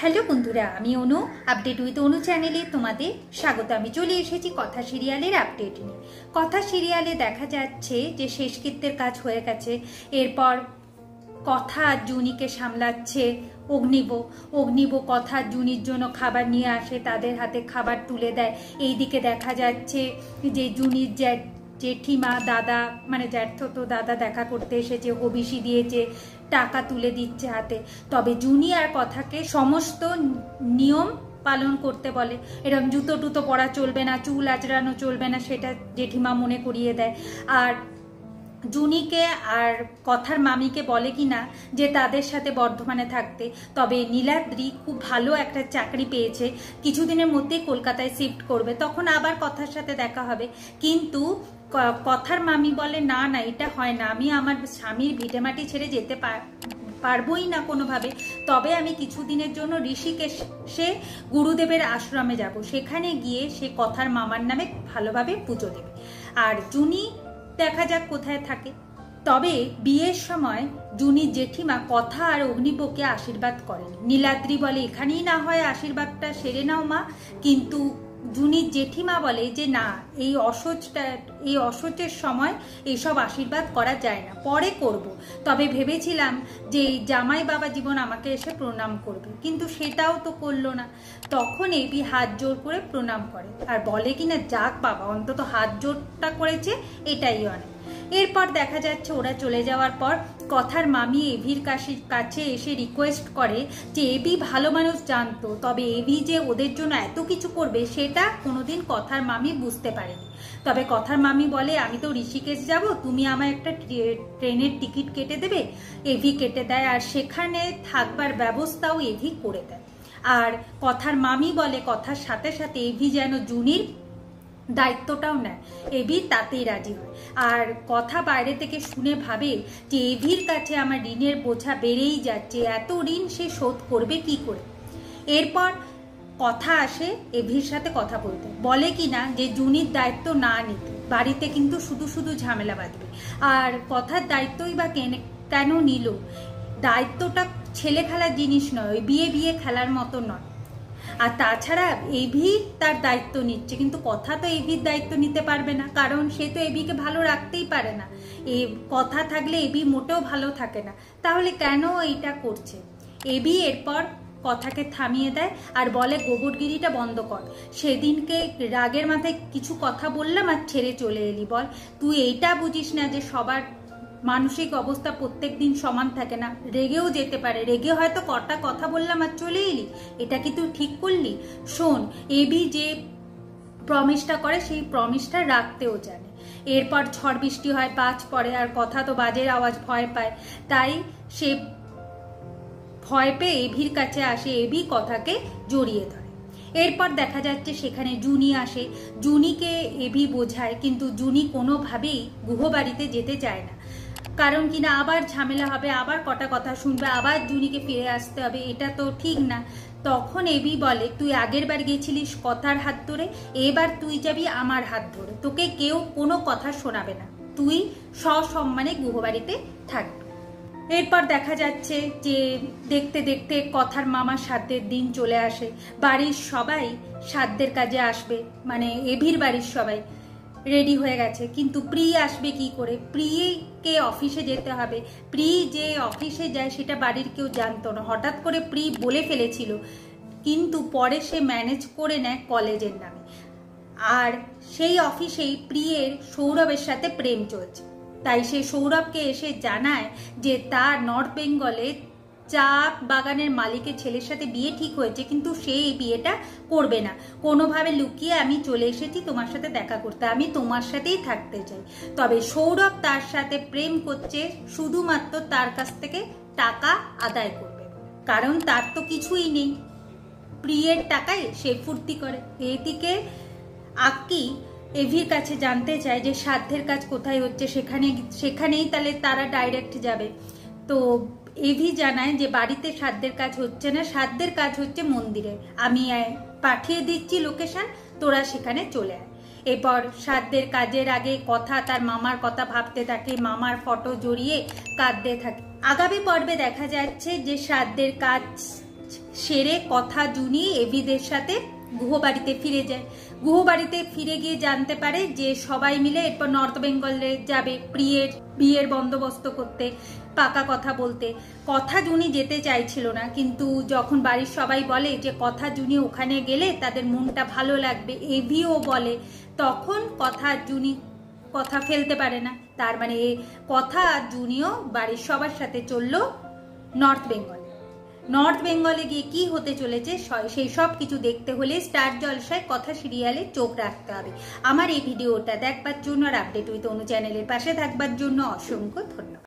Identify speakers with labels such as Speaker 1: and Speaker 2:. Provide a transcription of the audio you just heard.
Speaker 1: Hello বন্ধুরা, আমি অনু। Update with অনু চ্যানেলে তোমাদের স্বাগত। আমি চলে এসেছি কথা সিরিয়ালের আপডেট নিয়ে। কথা সিরিয়ালে দেখা যাচ্ছে যে শেষকৃত্যের কাজ হয়ে গেছে। এরপর কথা জুনিকে সামলাচ্ছে অগ্নিব কথা জুনির জন্য খাবার নিয়ে আসে, তাদের হাতে খাবার তুলে দেয়। এইদিকে দেখা যাচ্ছে যে জুনির জেঠিমা দাদা মানে জ্যাঠতো দাদা দেখা করতে এসেছে, হবিষি দিয়েছে, টাকা তুলে দিচ্ছে হাতে। তবে জুনি আর কথাকে সমস্ত নিয়ম পালন করতে বলে। এরকম জুতো টুতো পরা চলবে না, চুল আঁচড়ানো চলবে না, সেটা জেঠিমা মনে করিয়ে দেয়। আর জুনিকে আর কথার মামিকে বলে কিনা যে তাদের সাথে বর্ধমানে থাকতে। তবে নীলাদ্রি খুব ভালো একটা চাকরি পেয়েছে, কিছুদিনের মধ্যেই কলকাতায় শিফট করবে, তখন আবার কথার সাথে দেখা হবে। কিন্তু কথার মামি বলে না না, এটা হয় না, আমি আমার স্বামীর ভিটেমাটি ছেড়ে যেতে পারবোই না কোনোভাবে। তবে আমি কিছুদিনের জন্য ঋষিকেশে গুরুদেবের আশ্রমে যাব, সেখানে গিয়ে সে কথার মামার নামে ভালোভাবে পুজো দেবে। আর জুনি দেখা যাক কোথায় থাকে। তবে বিয়ের সময় জুনির জেঠিমা কথা আর অগ্নিবকে আশীর্বাদ করেন। নীলাদ্রি বলে এখানেই না হয় আশীর্বাদটা সেরে নাও মা, কিন্তু জুনির জেঠিমা বলে যে না, এই অসহ্যের সময় এইসব আশীর্বাদ করা যায় না, পরে করব। তবে ভেবেছিলাম যে জামাই বাবা জীবন আমাকে এসে প্রণাম করবে, কিন্তু সেটাও তো করলো না। তখন এবি হাত জোর করে প্রণাম করে আর বলে কিনা যাক বাবা, অন্তত হাত জোরটা করেছে, এটাই অনেক। এরপর দেখা যাচ্ছে ওরা চলে যাওয়ার পর কথার মামি এভির কাছে এসে রিকোয়েস্ট করে যে এবি ভালো মানুষ জানতো, তবে এবি যে ওদের জন্য এত কিছু করবে সেটা কোনোদিন কথার মামি বুঝতে পারেনি। তবে কথার মামি বলে আমি তো ঋষিকেশ যাব, তুমি আমায় একটা ট্রেনের টিকিট কেটে দেবে। এভি কেটে দেয় আর সেখানে থাকবার ব্যবস্থাও এভি করে দেয়। আর কথার মামি বলে কথার সাথে সাথে এভি যেন জুনির দায়িত্বটাও নেয়। এভি তাতেই রাজি হয়। আর কথা বাইরে থেকে শুনে ভাবে যে এভির কাছে আমার ঋণের বোঝা বেড়েই যাচ্ছে, এত ঋণ সে শোধ করবে কি করে। এরপর কথা আসে এভির সাথে কথা বলতে, বলে কিনা যে জুনির দায়িত্ব না নিতে বাড়িতে কিন্তু শুধু শুধু ঝামেলা বাঁধবে। আর কথার দায়িত্বই বা কেন নিল? দায়িত্বটা ছেলে খেলার জিনিস নয়, বিয়ে খেলার মতো নয়। আর তাছাড়া এভি তার দায়িত্ব নিচ্ছে, কিন্তু কথা তো এভির দায়িত্ব নিতে পারবে না, কারণ সে তো এভিকে ভালো রাখতেই পারে না। কথা থাকলে এভি মোটেও ভালো থাকে না, তাহলে কেন এইটা করছে? এভি এরপর কথাকে থামিয়ে দেয় আর বলে গোবরগিরিটা বন্ধ কর। সেদিনকে রাগের মাথায় কিছু কথা বললাম আর ছেড়ে চলে এলি। বল, তুই এইটা বুঝিস না যে সবার মানসিক অবস্থা প্রত্যেক দিন সমান থাকে না, রেগেও যেতে পারে, রেগে হয়তো কটা কথা বললাম আর চলে এলি, এটা কি তুই ঠিক করলি? শোন, এবি যে প্রমিসটা করে সেই প্রমিসটা রাখতেও জানে। এরপর ঝড় বৃষ্টি হয়, বাজ পড়ে, আর কথা তো বাজের আওয়াজ ভয় পায়, তাই সে ভয় পেয়ে এভির কাছে আসে, এভি কথাকে জড়িয়ে ধরে। এরপর দেখা যাচ্ছে সেখানে জুনি আসে, জুনিকে এভি বোঝায়, কিন্তু জুনি কোনোভাবেই গুহবাড়িতে যেতে চায় না, কারণ কিনা আবার ঝামেলা হবে, আবার কটা কথা শুনবে, আবার জুনিকে ফিরে আসতে হবে, এটা তো ঠিক না। তখন এবি বলে তুই আগের বার গেছিলিস কথার হাত ধরে, এবার তুই যাবি আমার হাত ধরে, তোকে কেউ কোনো কথা শোনাবে না, তুই সসম্মানে গুহবাড়িতে থাকবি। এরপর দেখা যাচ্ছে যে দেখতে দেখতে কথার মামার শ্রাদ্ধের দিন চলে আসে। বাড়ির সবাই শ্রাদ্ধের কাজে আসবে, মানে এভির বাড়ির সবাই রেডি হয়ে গেছে, কিন্তু প্রি আসবে কি করে? প্রিকে অফিসে যেতে হবে। প্রি যে অফিসে যায় সেটা বাড়ির কেউ জানতো না, হঠাৎ করে প্রি বলে ফেলেছিল, কিন্তু পরে সে ম্যানেজ করে নেয় কলেজের নামে। আর সেই অফিসেই প্রিয়ের সৌরভের সাথে প্রেম চলছে, তাই সে সৌরভকে এসে জানায় যে তার নর্থ বেঙ্গলে চা বাগানের মালিকের ছেলের সাথে বিয়ে ঠিক হয়েছে, কিন্তু সে এই বিয়েটা করবে না, কোনোভাবে লুকিয়ে আমি চলে এসেছি তোমার সাথে দেখা করতে, আমি তোমার সাথেই থাকতে চাই। তবে সৌরভ তার সাথে প্রেম করছে শুধুমাত্র তার কাছ থেকে টাকা আদায় করবে, কারণ তার তো কিছুই নেই, প্রিয়ের টাকায় সে ফুর্তি করে। এদিকে আক্কি এভির কাছে জানতে চায় যে শ্রাদ্ধের কাজ কোথায় হচ্ছে, সেখানেই তাহলে তারা ডাইরেক্ট যাবে। তো এভি জানায় যে বাড়িতে শ্রাদ্ধের কাজ হচ্ছে না, শ্রাদ্ধের কাজ হচ্ছে মন্দিরে, আমি পাঠিয়ে দিচ্ছি লোকেশন, তোরা সেখানে চলে আয়। এরপর শ্রাদ্ধের কাজের আগে কথা তার মামার কথা ভাবতে থাকে, মামার ফটো জড়িয়ে কাঁদতে থাকে। আগামী পর্বে দেখা যাচ্ছে যে শ্রাদ্ধের কাজ সেরে কথা জুনি এভিদের সাথে গুহবাড়িতে ফিরে যায়। গুহবাড়িতে ফিরে গিয়ে জানতে পারে যে সবাই মিলে এরপর নর্থ বেঙ্গলে যাবে প্রিয়ের বিয়ের বন্দোবস্ত করতে, পাকা কথা বলতে। কথা জুনি যেতে চাইছিল না, কিন্তু যখন বাড়ির সবাই বলে যে কথা জুনি ওখানে গেলে তাদের মনটা ভালো লাগবে, এভিও বলে, তখন কথা জুনি কথা ফেলতে পারে না। তার মানে কথা জুনিও বাড়ির সবার সাথে চললো নর্থ বেঙ্গল। নর্থ বেঙ্গলে গিয়ে কি হতে চলেছে সেই সব কিছু দেখতে হলে স্টার জলসায় কথা সিরিয়ালে চোখ রাখতে হবে। আমার এই ভিডিওটা দেখবার জন্য আর আপডেট উইথ অনু চ্যানেলের পাশে থাকবার জন্য অসংখ্য ধন্যবাদ।